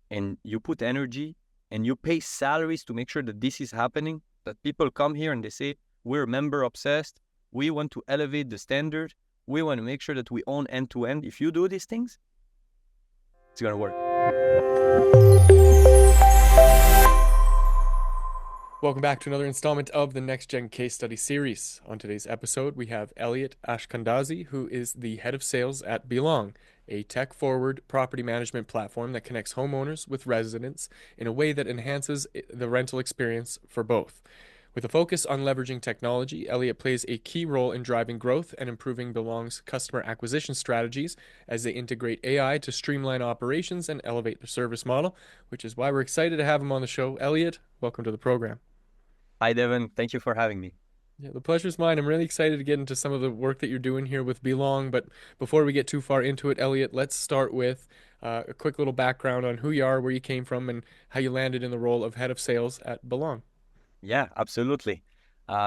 and you put energy and you pay salaries to make sure that this is happening, that people come here and they say, we're member obsessed, we want to elevate the standard, we want to make sure that we own end to end. If you do these things, it's going to work. Welcome back to another installment of the Next Gen Case Study Series. On today's episode, we have Elliot Achkandazi, who is the head of sales at Belong, a tech-forward property management platform that connects homeowners with residents in a way that enhances the rental experience for both. With a focus on leveraging technology, Elliot plays a key role in driving growth and improving Belong's customer acquisition strategies as they integrate AI to streamline operations and elevate their service model, which is why we're excited to have him on the show. Elliot, welcome to the program. Hi, Devin. Thank you for having me. Yeah, the pleasure's mine. I'm really excited to get into some of the work that you're doing here with Belong. But before we get too far into it, Elliot, let's start with a quick little background on who you are, where you came from, and how you landed in the role of head of sales at Belong. Yeah, absolutely.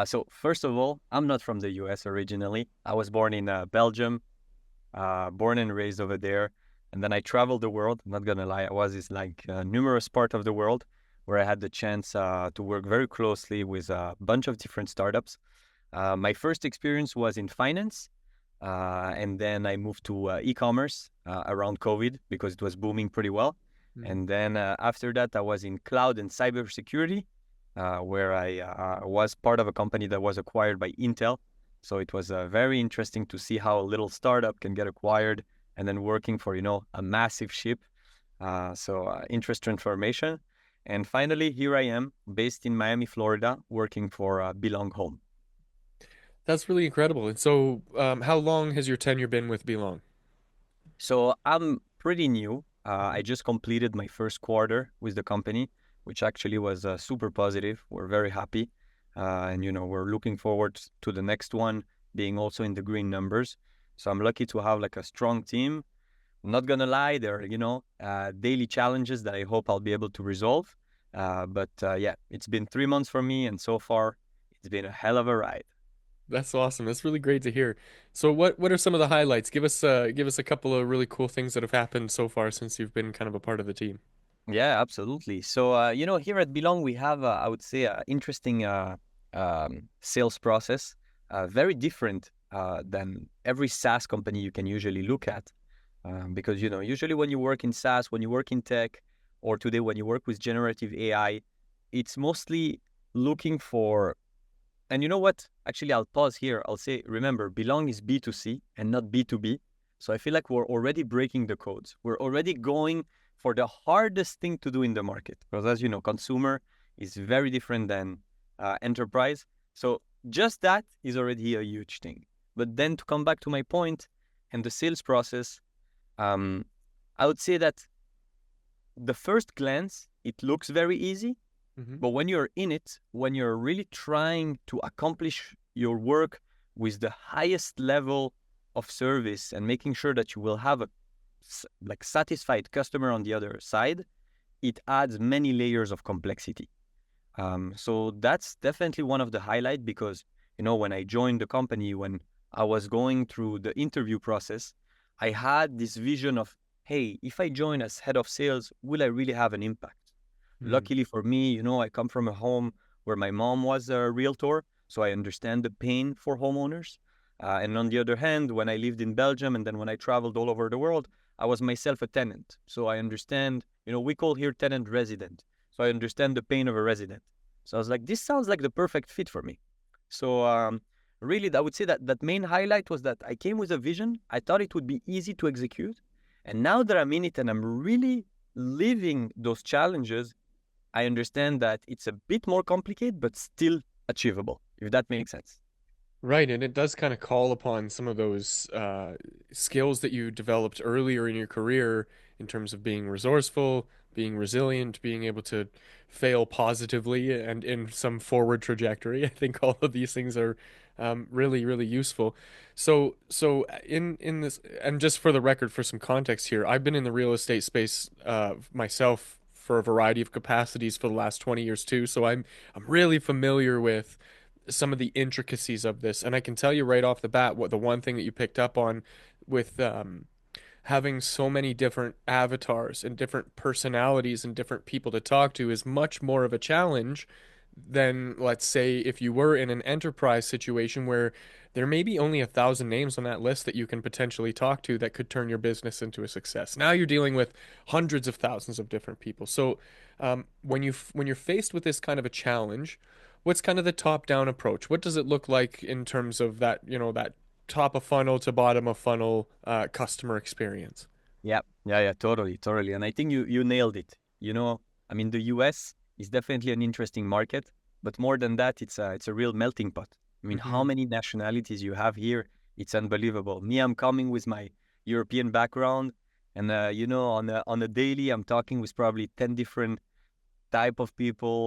So first of all, I'm not from the US originally. I was born in Belgium, born and raised over there. And then I traveled the world. I'm not gonna lie, I was in like numerous part of the world where I had the chance to work very closely with a bunch of different startups. My first experience was in finance, and then I moved to e-commerce around COVID because it was booming pretty well. Mm. And then after that, I was in cloud and cybersecurity, where I was part of a company that was acquired by Intel. So it was very interesting to see how a little startup can get acquired and then working for, a massive ship. Interest transformation. And finally, here I am based in Miami, Florida, working for Belong Home. That's really incredible. And so, how long has your tenure been with Belong? So I'm pretty new. Mhm. I just completed my first quarter with the company, which actually was super positive. We're very happy. And we're looking forward to the next one being also in the green numbers. So I'm lucky to have like a strong team. I'm not gonna lie, there are, daily challenges that I hope I'll be able to resolve. But yeah, it's been 3 months for me, and so far it's been a hell of a ride. That's awesome. That's really great to hear. So, what are some of the highlights? Give us a couple of really cool things that have happened so far since you've been kind of a part of the team. Yeah, absolutely. So, here at Belong, we have, I would say, an interesting sales process, very different than every SaaS company you can usually look at. Because, usually when you work in SaaS, when you work in tech, or today when you work with generative AI, it's mostly looking for, and you know what? Actually, I'll pause here. I'll say, remember, Belong is B2C and not B2B. So I feel like we're already breaking the codes. We're already going for the hardest thing to do in the market. Because as you know, consumer is very different than enterprise. So just that is already a huge thing. But then to come back to my point and the sales process, um, I would say that the first glance, it looks very easy. Hmm. But when you're in it, when you're really trying to accomplish your work with the highest level of service and making sure that you will have a like satisfied customer on the other side, it adds many layers of complexity. So that's definitely one of the highlight because when I joined the company, when I was going through the interview process, I had this vision of, hey, if I join as head of sales, will I really have an impact? Mm. Luckily for me, I come from a home where my mom was a realtor, so I understand the pain for homeowners. And on the other hand, when I lived in Belgium and then when I traveled all over the world, I was myself a tenant. So I understand, we call here tenant resident. So I understand the pain of a resident. So I was like, this sounds like the perfect fit for me. So really, I would say that main highlight was that I came with a vision. I thought it would be easy to execute. And now that I'm in it and I'm really living those challenges, I understand that it's a bit more complicated, but still achievable, if that makes sense. Right, and it does kind of call upon some of those skills that you developed earlier in your career in terms of being resourceful, being resilient, being able to fail positively and in some forward trajectory. I think all of these things are really, really useful. So in this, and just for the record, for some context here, I've been in the real estate space myself for a variety of capacities for the last 20 years too. So I'm really familiar with some of the intricacies of this. And I can tell you right off the bat what the one thing that you picked up on with having so many different avatars and different personalities and different people to talk to is much more of a challenge than, let's say, if you were in an enterprise situation where there may be only 1,000 names on that list that you can potentially talk to that could turn your business into a success. Now you're dealing with hundreds of thousands of different people. So when you're faced with this kind of a challenge, what's kind of the top-down approach? What does it look like in terms of that, that top of funnel to bottom of funnel customer experience? Yeah, yeah, totally, totally. And I think you nailed it. I mean, the US is definitely an interesting market, but more than that, it's a real melting pot. I mean, how Hmm. many nationalities you have here? It's unbelievable. Me, I'm coming with my European background, and on a daily, I'm talking with probably 10 different type of people.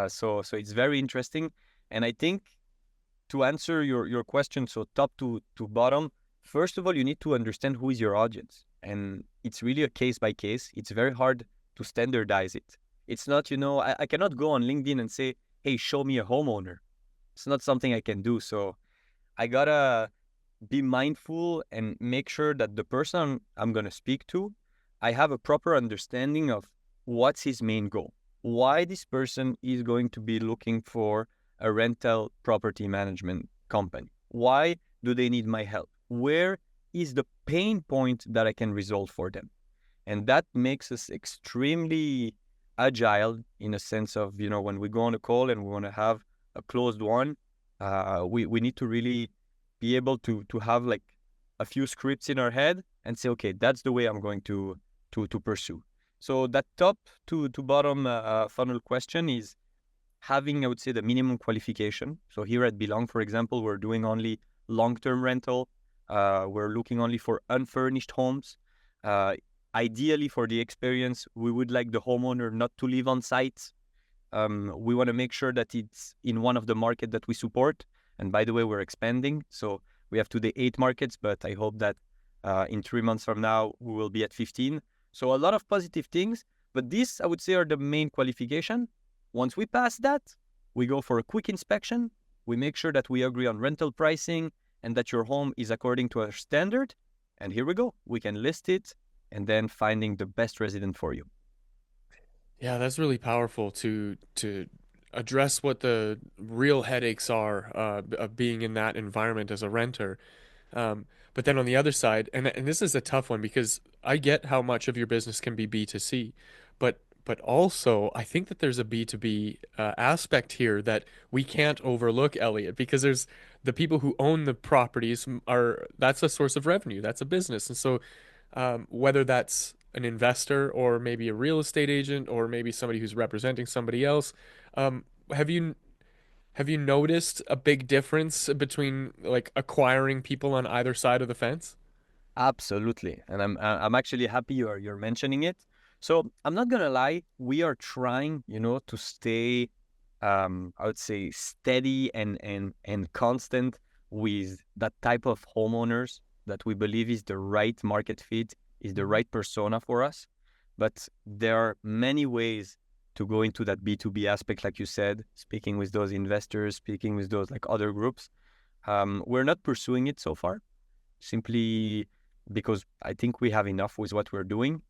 So it's very interesting, and I think to answer your question, so top to bottom, first of all, you need to understand who is your audience. And it's really a case by case. It's very hard to standardize it. It's not, I cannot go on LinkedIn and say, hey, show me a homeowner. It's not something I can do. So I gotta be mindful and make sure that the person I'm going to speak to, I have a proper understanding of what's his main goal, why this person is going to be looking for a rental property management company. Why do they need my help? Where is the pain point that I can resolve for them? And that makes us extremely agile in a sense of, when we go on a call and we want to have a closed one, we need to really be able to have like a few scripts in our head and say, okay, that's the way I'm going to pursue. So that top to bottom funnel question is having, I would say, the minimum qualification. So here at Belong, for example, we're doing only long-term rental. We're looking only for unfurnished homes. Uh, Ideally, for the experience, we would like the homeowner not to live on site. We want to make sure that it's in one of the market that we support. And by the way, we're expanding. So we have today 8 markets, but I hope that in 3 months from now, we will be at 15. So a lot of positive things. But these, I would say, are the main qualification. Once we pass that, we go for a quick inspection. We make sure that we agree on rental pricing and that your home is according to our standard. And here we go. We can list it and then finding the best resident for you. Yeah, that's really powerful to address what the real headaches are of being in that environment as a renter. But then on the other side, and this is a tough one because I get how much of your business can be B2C, but also I think that there's a B2B aspect here that we can't overlook, Elliot, because there's the people who own the properties are that's a source of revenue, that's a business, and so whether that's an investor or maybe a real estate agent or maybe somebody who's representing somebody else, um, have you have you noticed a big difference between like acquiring people on either side of the fence? Absolutely, and I'm actually happy you're mentioning it. So I'm not gonna lie, we are trying, to stay, I would say, steady and constant with that type of homeowners that we believe is the right market fit, is the Mhm. right persona for us. But there are many ways to go into that B2B aspect, like you said, speaking with those investors, speaking with those like other groups. We're not pursuing it so far simply because I think we have enough with what we're doing.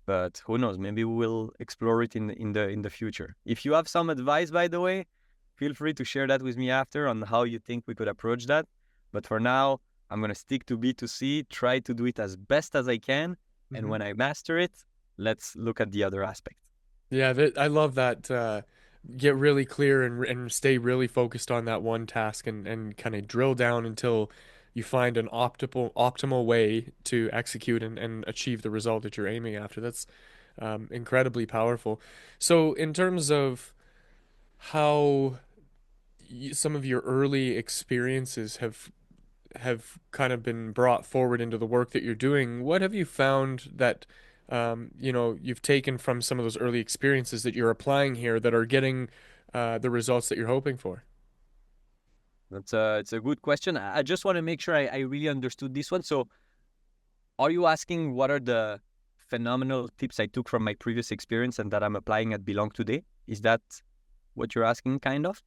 But who knows? Maybe we will explore it in the future. If you have some advice, by the way, feel free to share that with me after on how you think we could approach that. But for now, I'm gonna stick to B2C, try to do it as best as I can, and Mhm. when I master it, let's look at the other aspect. Yeah, I love that. Get really clear and stay really focused on that one task and kind of drill down until you find an optimal way to execute and achieve the result that you're aiming after. That's incredibly powerful. So, in terms of how some of your early experiences have kind of been brought forward into the work that you're doing, what have you found that you've taken from some of those early experiences that you're applying here that are getting the results that you're hoping for? It's a good question. I just want to make sure I really understood this one. So, are you asking what are the phenomenal tips I took from my previous experience and that I'm applying at Belong today? Is that what you're asking, kind of?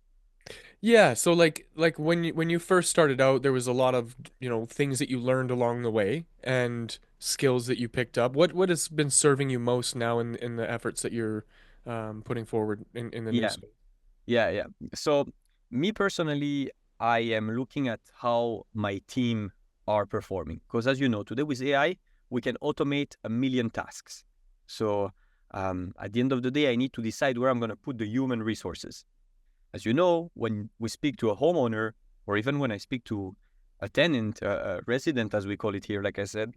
Yeah, so like when you first started out, there was a lot of, things that you learned along the way, and skills that you picked up? What has been serving you most now in the efforts that you're putting forward in the new Yeah, space? yeah. So me personally, I am looking at how my team are performing. Because as you know, today with AI, we can automate a million tasks. So at the end of the day, I need to decide where I'm going to put the human resources. As you know, when we speak to a homeowner, or even when I speak to a tenant, a resident, as we call it here, like I said,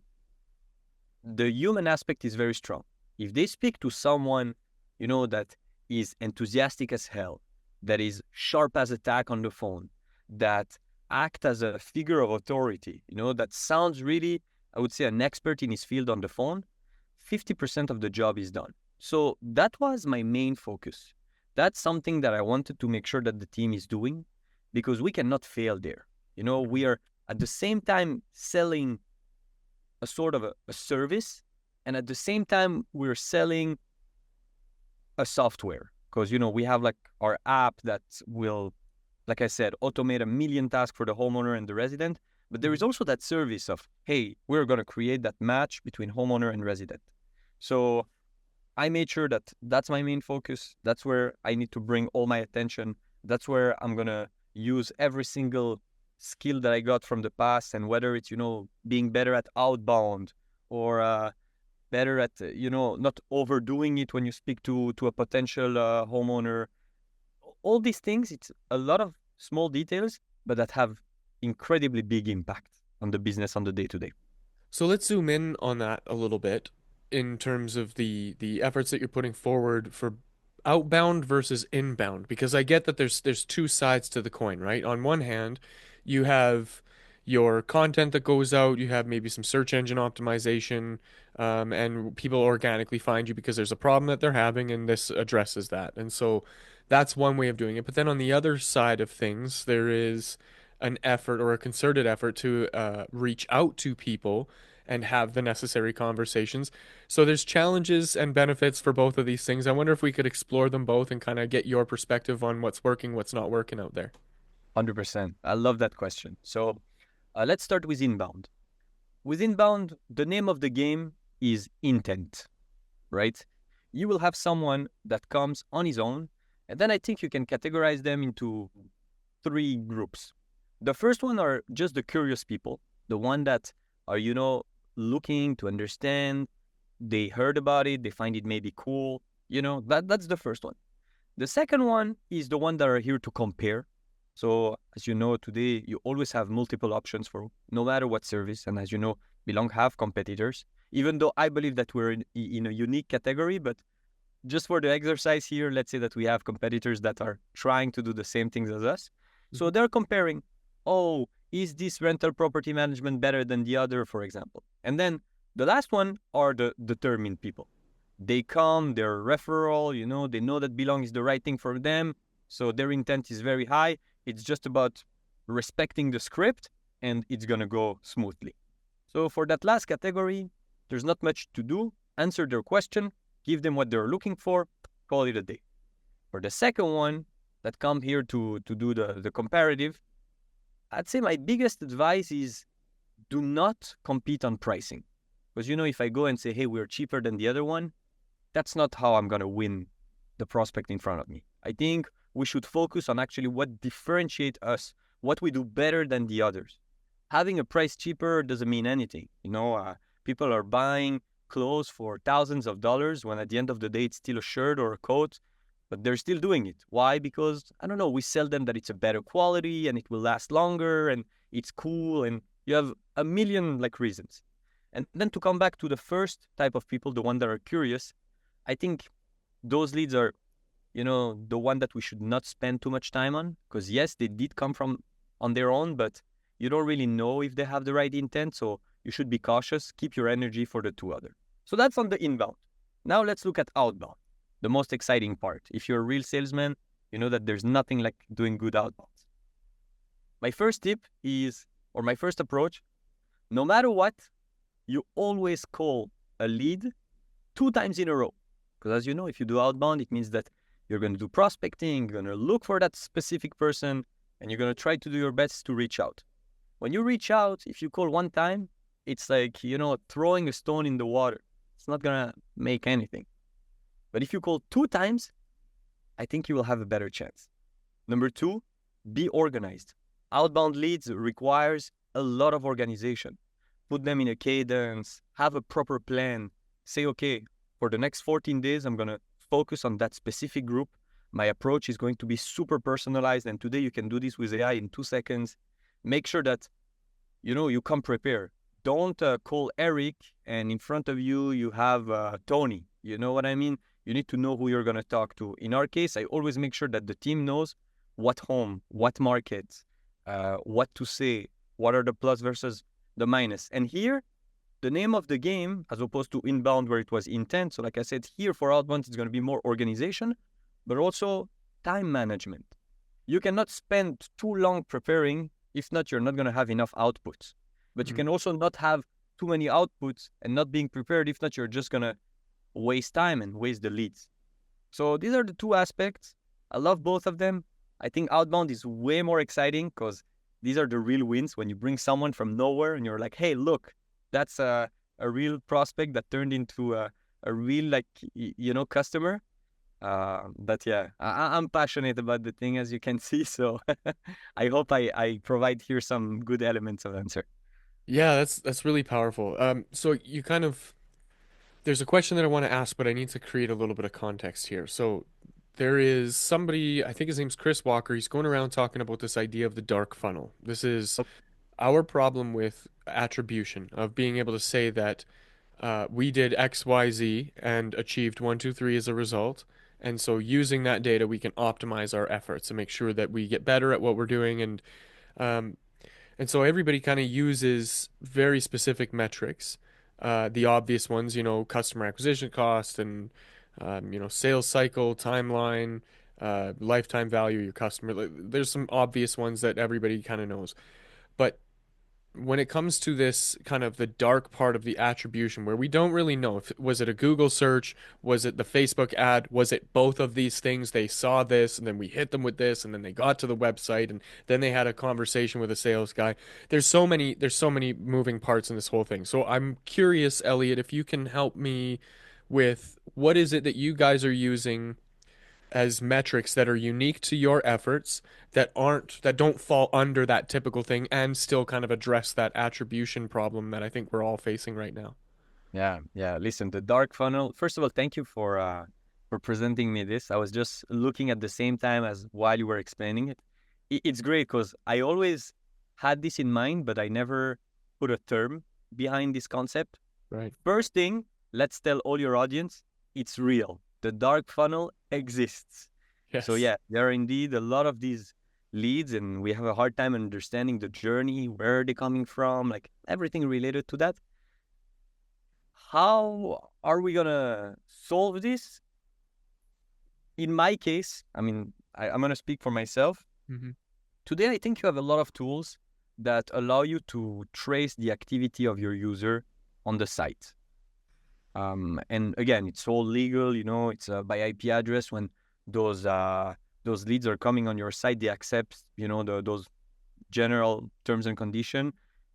the human aspect is very strong. If they speak to someone, that is enthusiastic as hell, that is sharp as a tack on the phone, that act as a figure of authority, that sounds really, I would say, an expert in his field on the phone, 50% of the job is done. So that was my main focus. That's something that I wanted to make sure that the team is doing because we cannot fail there. We are at the same time selling a sort of a service, and at the same time we're selling a software because we have like our app that will, like I said, automate a million tasks for the homeowner and the resident. But there is Mhm. also that service of, hey, we're going to create that match between homeowner and resident. So I made sure that that's my main focus. That's where I need to bring all my attention. That's where I'm going to use every single skill that I got from the past. And whether it's, being better at outbound or better at, not overdoing it when you speak to a potential homeowner. All these things, it's a lot of small details, but that have incredibly big impact on the business on the day to day. So let's zoom in on that a little bit in terms of the efforts that you're putting forward for outbound versus inbound, because I get that there's two sides to the coin, right? On one hand, you have your content that goes out, you have maybe some search engine optimization, and people organically find you because there's a problem that they're having, and this addresses that. And so that's one way of doing it. But then on the other side of things, there is an effort or a concerted effort to reach out to people and have the necessary conversations. So there's challenges and benefits for both of these things. I wonder if we could explore them both and kind of get your perspective on what's working, what's not working out there. 100%. I love that question. So let's start with inbound. With inbound, the name of the game is intent, right? You will have someone that comes on his own, and then I think you can categorize them into three groups. The first one are just the curious people, the one that are, looking to understand. They heard about it, they find it maybe cool. That's the first one. The second one is the one that are here to compare. So as you know, today you always have multiple options for no matter what service. And as you know, Belong have competitors, even though I believe that we're in a unique category. But just for the exercise here, let's say that we have competitors that are trying to do the same things as us. So Mhm. they're comparing, oh, is this rental property management better than the other, for example? And then the last one are the determined people. They come, they're referral, they know that Belong is the right thing for them. So their intent is very high. It's just about respecting the script and it's going to go smoothly. So for that last category, there's not much to do. Answer their question, give them what they're looking for, call it a day. For the second one that come here to do the comparative, I'd say my biggest advice is do not compete on pricing. Because, if I go and say, hey, we're cheaper than the other one, that's not how I'm going to win the prospect in front of me. I think we should focus on actually what differentiates us, what we do better than the others. Having a price cheaper doesn't mean anything. People are buying clothes for thousands of dollars when at the end of the day it's still a shirt or a coat, but they're still doing it. Why? Because, I don't know, we sell them that it's a better quality and it will last longer and it's cool and you have a million reasons. And then to come back to the first type of people, the one that are curious, I think those leads are, the one that we should not spend too much time on because yes, they did come from on their own, but you don't really know if they have the right intent. So you should be cautious, keep your energy for the two other. So that's on the inbound. Now let's look at outbound, the most exciting part. If you're a real salesman, you know that there's nothing like doing good outbound. My first tip is, or my first approach, no matter what, you always call a lead 2 times in a row. Because as you know, if you do outbound, it means that you're going to do prospecting, you're going to look for that specific person, and you're going to try to do your best to reach out. When you reach out, if you call one time, it's like, throwing a stone in the water. It's not gonna make anything. But if you call 2 times, I think you will have a better chance. Number two, be organized. Outbound leads requires a lot of organization. Put them in a cadence, have a proper plan. Say, okay, for the next 14 days, I'm going to focus on that specific group. My approach is going to be super personalized. And today you can do this with AI in 2 seconds. Make sure that, you come prepared. Don't call Eric and in front of you, you have Tony. You know what I mean? You need to know who you're going to talk to. In our case, I always make sure that the team knows what home, what market, what to say, what are the plus versus the minus. And here, the name of the game, as opposed to inbound where it was intent. So like I said, here for outbound, it's going to be more organization, but also time management. You cannot spend too long preparing. If not, you're not going to have enough outputs. But you can also not have too many outputs and not being prepared. If not, you're just going to waste time and waste the leads. So these are the two aspects. I love both of them. I think outbound is way more exciting because these are the real wins when you bring someone from nowhere and you're like, hey, look, that's a real prospect that turned into a real, customer. But yeah, I'm passionate about the thing, as you can see. So I hope I provide here some good elements of answer. Yeah, that's really powerful. So you kind of there's a question that I want to ask, but I need to create a little bit of context here. So there is somebody, I think his name's Chris Walker. He's going around talking about this idea of the dark funnel. This is our problem with attribution, of being able to say that we did X, Y, Z and achieved one, two, three as a result. And so using that data, we can optimize our efforts and make sure that we get better at what we're doing. Um, and so everybody kind of uses very specific metrics. The obvious ones, customer acquisition cost and, sales cycle, timeline, lifetime value of your customer. There's some obvious ones that everybody kind of knows. But when it comes to this kind of the dark part of the attribution where we don't really know if was it a Google search, was it the Facebook ad, was it both of these things, they saw this and then we hit them with this and then they got to the website and then they had a conversation with a sales guy. There's so many moving parts in this whole thing. So I'm curious, Elliot, if you can help me with what is it that you guys are using as metrics that are unique to your efforts that don't fall under that typical thing and still kind of address that attribution problem that I think we're all facing right now. Yeah, yeah. Listen, the dark funnel. First of all, thank you for presenting me this. I was just looking at the same time as while you were explaining it. It's great because I always had this in mind, but I never put a term behind this concept. Right. First thing, let's tell all your audience, it's real. The dark funnel exists. So Yes. yeah, there are indeed a lot of these leads, and we have a hard time understanding the journey, where are they coming from, like everything related to that. How are we gonna solve this? In my case, I mean, I'm gonna speak for myself. Mm-hmm. Today, I think you have a lot of tools that allow you to trace the activity of your user on the site. And again, it's all legal, it's by IP address. When those leads are coming on your site, they accept, those general terms and condition,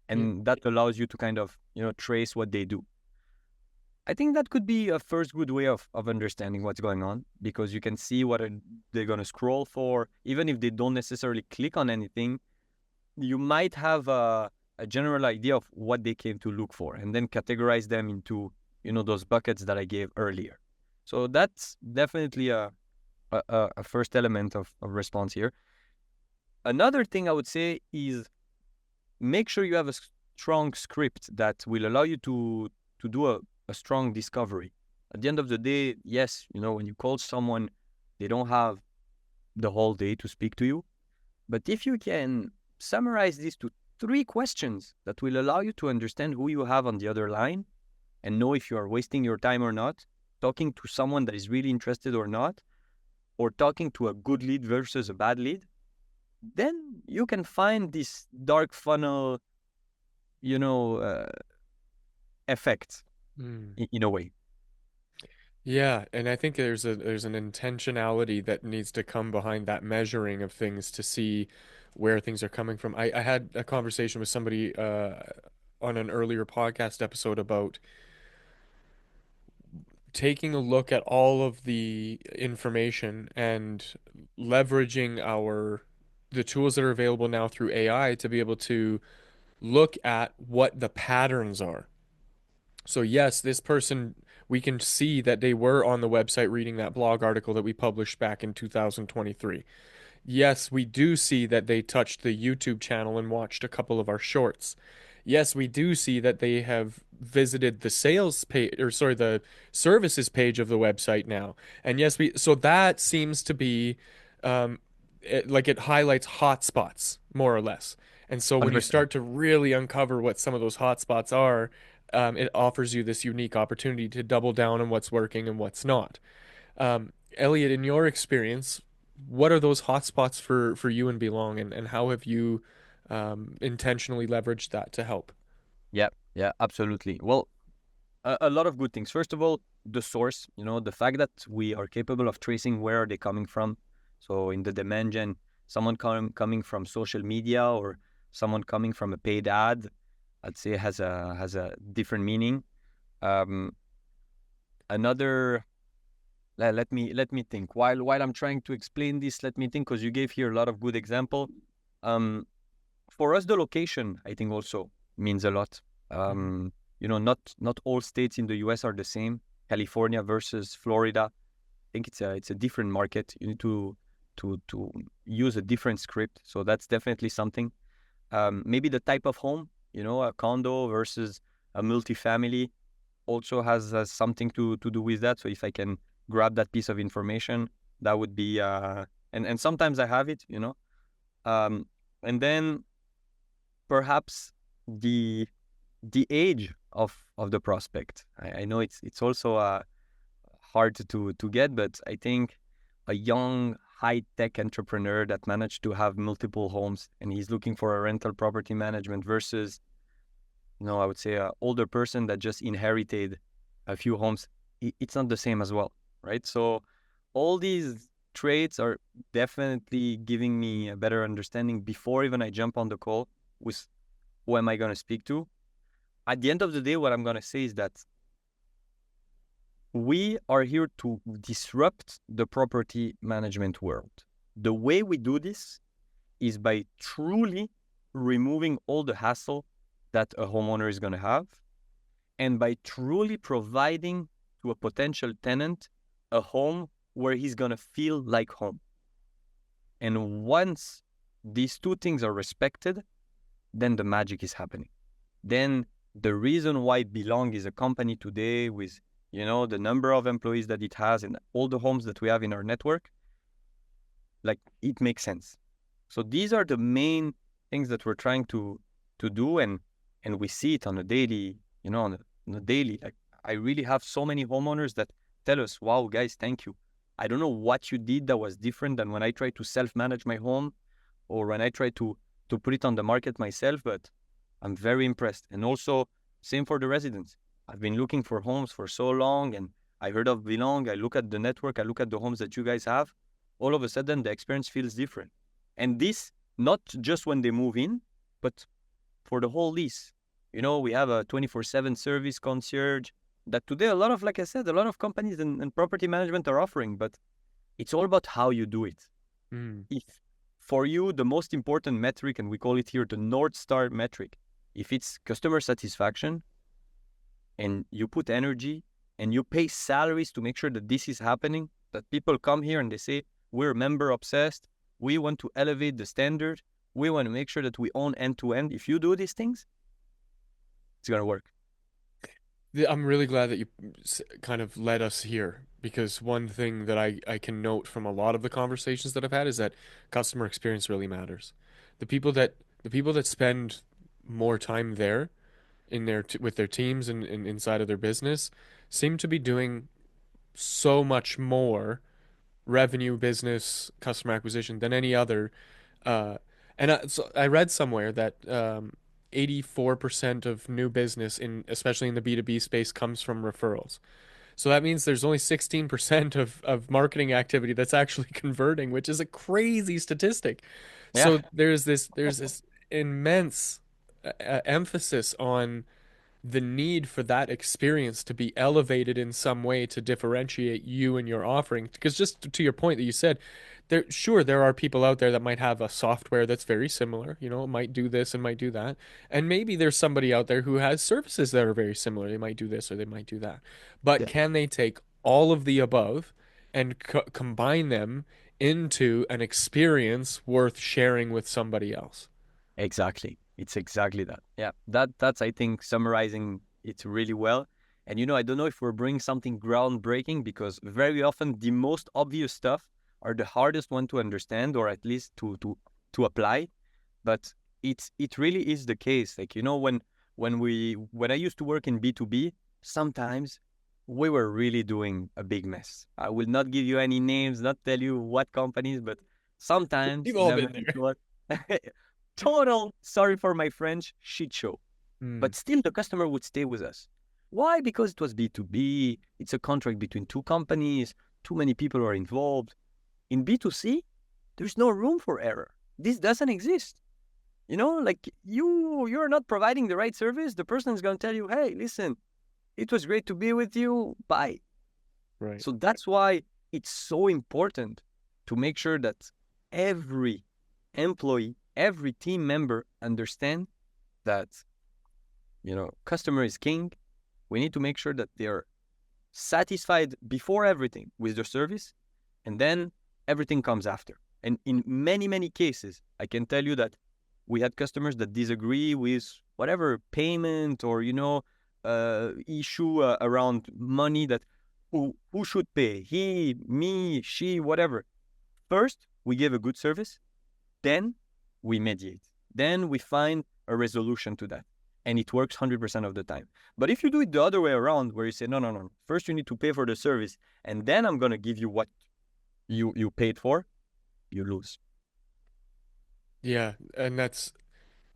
Yeah. and that allows you to kind of, trace what they do. I think that could be a first good way of understanding what's going on, because you can see what they're going to scroll for. Even if they don't necessarily click on anything, you might have a general idea of what they came to look for, and then categorize them into, those buckets that I gave earlier. So that's definitely a first element of response here. Another thing I would say is make sure you have a strong script that will allow you to do a strong discovery. At the end of the day, yes, when you call someone, they don't have the whole day to speak to you. But if you can summarize this to 3 questions that will allow you to understand who you have on the other line and know if you are wasting your time or not, talking to someone that is really interested or not, or talking to a good lead versus a bad lead, then you can find this dark funnel, effect Mm. in a way. Yeah, and I think there's an intentionality that needs to come behind that measuring of things to see where things are coming from. I had a conversation with somebody on an earlier podcast episode about taking a look at all of the information and leveraging the tools that are available now through AI to be able to look at what the patterns are. So yes, this person, we can see that they were on the website reading that blog article that we published back in 2023. Yes, we do see that they touched the YouTube channel and watched a couple of our shorts. Yes, we do see that they have visited the sales page, or sorry, the services page of the website now. And yes, so that seems to be like it highlights hotspots more or less. And so when you 100%. start to really uncover what some of those hotspots are, it offers you this unique opportunity to double down on what's working and what's not. Elliot, in your experience, what are those hotspots for you and Belong, and how have you intentionally leveraged that to help? Yeah, yeah, absolutely. Well, a lot of good things. First of all, the source, the fact that we are capable of tracing where are they coming from. So in the demand gen, someone coming from social media or someone coming from a paid ad, I'd say has a different meaning. Um, another let me think. While I'm trying to explain this, let me think because you gave here a lot of good example. Um, for us, the location I think also means a lot. Mhm. Not all states in the US are the same. California versus Florida, I think it's a different market. You need to use a different script. So that's definitely something. Maybe the type of home, a condo versus a multifamily also has something to do with that. So if I can grab that piece of information, that would be and sometimes I have it. Um, and then perhaps the age of the prospect. I know it's also hard to get, but I think a young high tech entrepreneur that managed to have multiple homes and he's looking for a rental property management versus I would say an older person that just inherited a few homes, it's not the same as well, right? So all these traits are definitely giving me a better understanding before even I jump on the call with who am I going to speak to. At the end of the day, what I'm going to say is that we are here to disrupt the property management world. The way we do this is by truly removing all the hassle that a homeowner is going to have and by truly providing to a potential tenant a home where he's going to feel like home. And once these two things are respected, then the magic is happening. Then the reason why Belong is a company today with, the number of employees that it has and all the homes that we have in our network, like it makes sense. So these are the main things that we're trying to do, and we see it on a daily, on a daily. Like I really have so many homeowners that tell us, "Wow, guys, thank you. I don't know what you did that was different than when I tried to self-manage my home or when I tried to put it on the market myself, but I'm very impressed." And also, same for the residents. I've been looking for homes for so long, and I heard of Belong. I look at the network, I look at the homes that you guys have. All of a sudden, the experience feels different. And this, not just when they move in, but for the whole lease. We have a 24/7 service concierge that today, a lot of, like I said, a lot of companies and property management are offering, but it's all about how you do it. Mm. If for you, the most important metric, and we call it here the North Star metric, if it's customer satisfaction and you put energy and you pay salaries to make sure that this is happening, that people come here and they say, we're member obsessed, we want to elevate the standard, we want to make sure that we own end to end. If you do these things, it's going to work. I'm really glad that you kind of led us here because one thing that I can note from a lot of the conversations that I've had is that customer experience really matters. The people that spend more time there in with their teams and inside of their business seem to be doing so much more revenue, business, customer acquisition than any other. Uh, so I read somewhere that 84% of new business especially in the B2B space comes from referrals. So that means there's only 16% of marketing activity that's actually converting, which is a crazy statistic. Yeah. So there's this immense emphasis on the need for that experience to be elevated in some way to differentiate you and your offering. Because just to your point that you said, there are people out there that might have a software that's very similar, it might do this and might do that. And maybe there's somebody out there who has services that are very similar. They might do this or they might do that. But Yeah, can they take all of the above and combine them into an experience worth sharing with somebody else? exactly. It's exactly that. Yeah, that's I think summarizing it really well. And I don't know if we're bringing something groundbreaking because very often the most obvious stuff are the hardest one to understand or at least to apply. But it really is the case. Like when I used to work in B2B, sometimes we were really doing a big mess. I will not give you any names, not tell you what companies, but sometimes We've all them been it there. was total, sorry for my French, shit show. Mm, But still the customer would stay with us. Why? Because it was B2B, it's a contract between two companies, too many people are involved. In B2C, there's no room for error. This doesn't exist. Like you're not providing the right service, the person is going to tell you, hey, listen, it was great to be with you, bye. right. So that's why it's so important to make sure that every employee, every team member understand that, customer is king. We need to make sure that they are satisfied before everything with their service, and then everything comes after. And in many, many cases, I can tell you that we had customers that disagree with whatever payment or, issue around money that who should pay, he, me, she, whatever. First, we give a good service, then we mediate. Then we find a resolution to that. And it works 100% of the time. But if you do it the other way around, where you say, no, no, no, first you need to pay for the service, and then I'm going to give you what you paid for, you lose. Yeah, and that's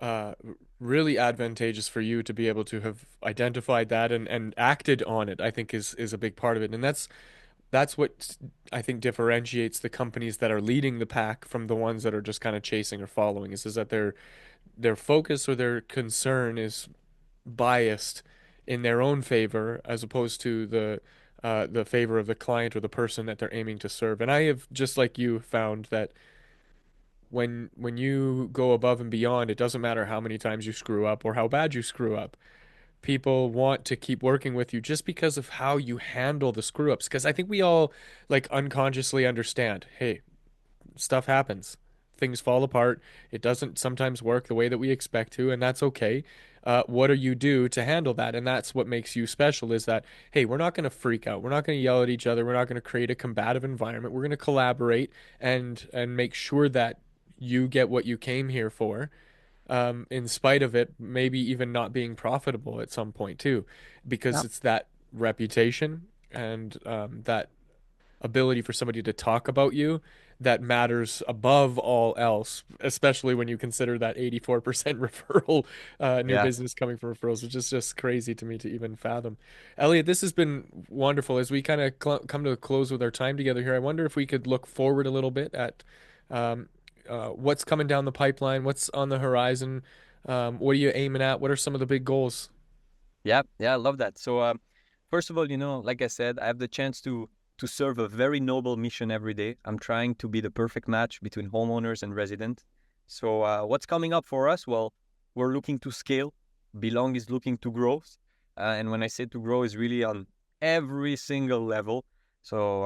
uh, really advantageous for you to be able to have identified that and acted on it, I think is a big part of it. And that's what I think differentiates the companies that are leading the pack from the ones that are just kind of chasing or following is that their focus or their concern is biased in their own favor as opposed to the favor of the client or the person that they're aiming to serve. And I have, just like you, found that when you go above and beyond, it doesn't matter how many times you screw up or how bad you screw up. People want to keep working with you just because of how you handle the screw ups. Because I think we all like unconsciously understand, hey, stuff happens. Things fall apart. It doesn't sometimes work the way that we expect to, and that's okay. What do you do to handle that? And that's what makes you special is that, hey, we're not going to freak out. We're not going to yell at each other. We're not going to create a combative environment. We're going to collaborate and make sure that you get what you came here for, in spite of it, maybe even not being profitable at some point too, because Yeah. it's that reputation and that ability for somebody to talk about you that matters above all else, especially when you consider that 84% referral, new Yeah. business coming from referrals, which is just crazy to me to even fathom. Elliot, this has been wonderful. As we kind of come to a close with our time together here, I wonder if we could look forward a little bit at um, what's coming down the pipeline, what's on the horizon, what are you aiming at, what are some of the big goals? Yeah, yeah, I love that. So, first of all, like I said, I have the chance to serve a very noble mission every day. I'm trying to be the perfect match between homeowners and resident. So, what's coming up for us? Well, we're looking to scale. Belong is looking to grow, and when I say to grow, is really on every single level. So,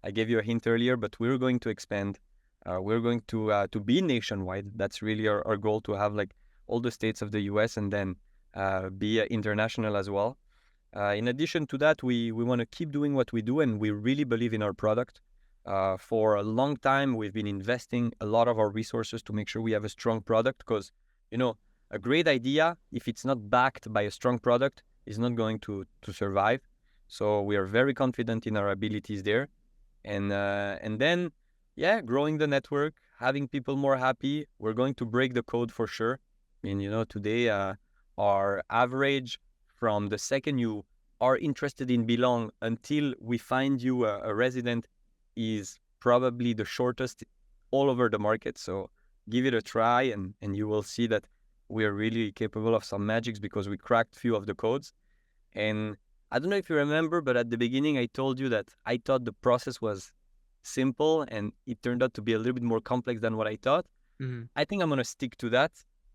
I gave you a hint earlier, but we're going to expand. We're going to be nationwide. That's really our goal to have like all the states of the U.S. and then be international as well. In addition to that, we want to keep doing what we do, and we really believe in our product. For a long time, we've been investing a lot of our resources to make sure we have a strong product because, a great idea, if it's not backed by a strong product, is not going to survive. So we are very confident in our abilities there. And then, yeah, growing the network, having people more happy. We're going to break the code for sure. I mean, today, our average from the second you are interested in Belong until we find you a resident is probably the shortest all over the market. So give it a try, and you will see that we are really capable of some magics because we cracked few of the codes. And I don't know if you remember, but at the beginning I told you that I thought the process was simple and it turned out to be a little bit more complex than what I thought. Hmm. I think I'm going to stick to that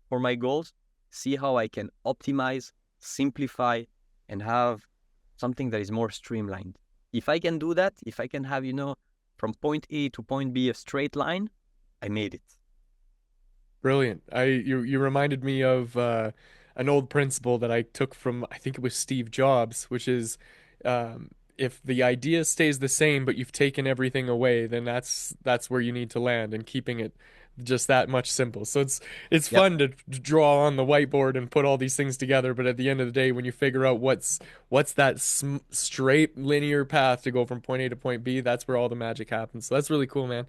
for my goals, see how I can optimize, simplify, and have something that is more streamlined. If I can do that, if I can have, from point A to point B a straight line, I made it. Brilliant. You reminded me of an old principle that I took from, I think it was Steve Jobs, which is if the idea stays the same but you've taken everything away, then that's where you need to land, and keeping it just that much simple. So it's Yep. fun to draw on the whiteboard and put all these things together, but at the end of the day, when you figure out what's that straight linear path to go from point A to point B, that's where all the magic happens. So that's really cool, man.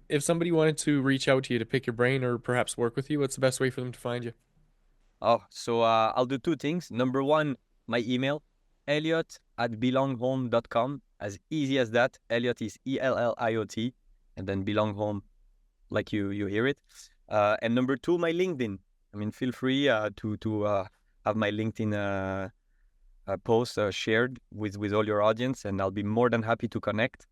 If somebody wanted to reach out to you to pick your brain or perhaps work with you, what's the best way for them to find you? Oh, so I'll do two things. Number one, my email, elliot@belonghome.com. As easy as that. Elliot is Elliot, and then belong home, like you hear it. And number two, my LinkedIn. I mean, feel free to have my LinkedIn post shared with all your audience, and I'll be more than happy to connect.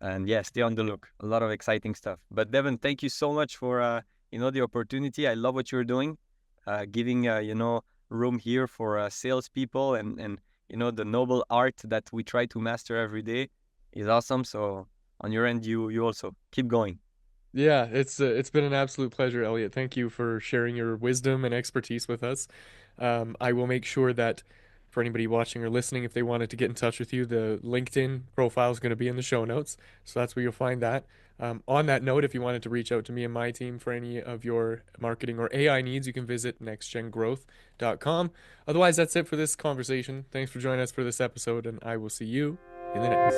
And yeah, stay on the look. A lot of exciting stuff. But Devin, thank you so much for the opportunity. I love what you're doing, giving room here for salespeople and the noble art that we try to master every day is awesome. So on your end, you also keep going. Yeah, it's been an absolute pleasure, Elliot. Thank you for sharing your wisdom and expertise with us. I will make sure that for anybody watching or listening, if they wanted to get in touch with you, the LinkedIn profile is going to be in the show notes, so that's where you'll find that. On that note, if you wanted to reach out to me and my team for any of your marketing or AI needs, you can visit nextgengrowth.com. Otherwise, that's it for this conversation. Thanks for joining us for this episode, and I will see you in the next.